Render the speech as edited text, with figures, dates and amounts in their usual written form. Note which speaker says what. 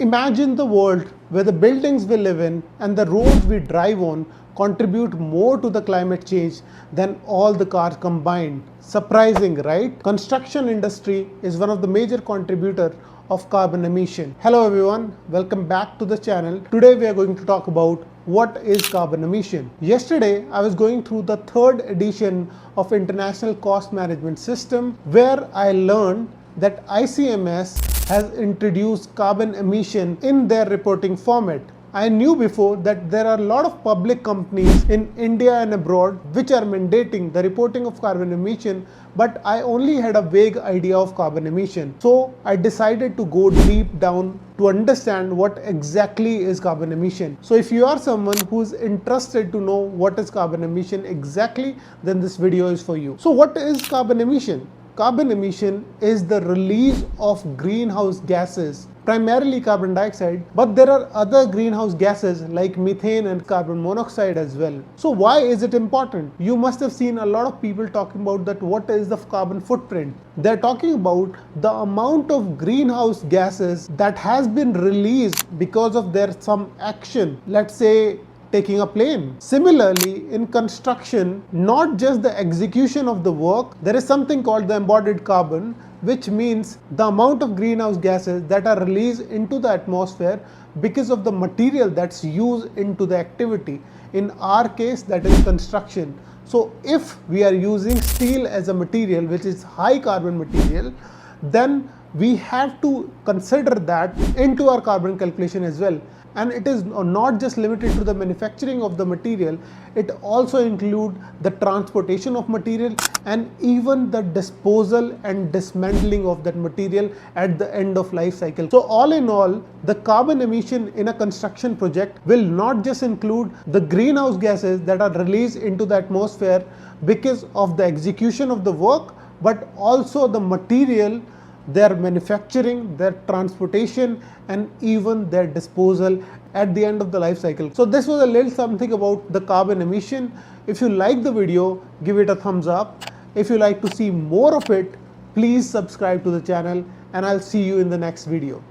Speaker 1: Imagine the world where the buildings we live in and the roads we drive on contribute more to the climate change than all the cars combined. Surprising, right? Construction industry is one of the major contributors of carbon emission. Hello everyone, welcome back to the channel. Today we are going to talk about what is carbon emission. Yesterday I was going through the third edition of International Cost Management System where I learned that ICMS has introduced carbon emission in their reporting format. I knew before that there are a lot of public companies in India and abroad which are mandating the reporting of carbon emission, but I only had a vague idea of carbon emission. So I decided to go deep down to understand what exactly is carbon emission. So if you are someone who is interested to know what is carbon emission exactly, then this video is for you. So what is carbon emission? Carbon emission is the release of greenhouse gases, primarily carbon dioxide, but there are other greenhouse gases like methane and carbon monoxide as well. So why is it important? You must have seen a lot of people talking about that what is the carbon footprint. They're talking about the amount of greenhouse gases that has been released because of their some action, let's say taking a plane. Similarly, in construction, not just the execution of the work, there is something called the embodied carbon, which means the amount of greenhouse gases that are released into the atmosphere because of the material that's used into the activity. In our case, that is construction. So if we are using steel as a material, which is high carbon material, then we have to consider that into our carbon calculation as well. And it is not just limited to the manufacturing of the material, it also includes the transportation of material and even the disposal and dismantling of that material at the end of life cycle. So all in all, the carbon emission in a construction project will not just include the greenhouse gases that are released into the atmosphere because of the execution of the work, but also the material, their manufacturing, their transportation, and even their disposal at the end of the life cycle. So this was a little something about the carbon emission. If you like the video, give it a thumbs up. If you like to see more of it, please subscribe to the channel, and I'll see you in the next video.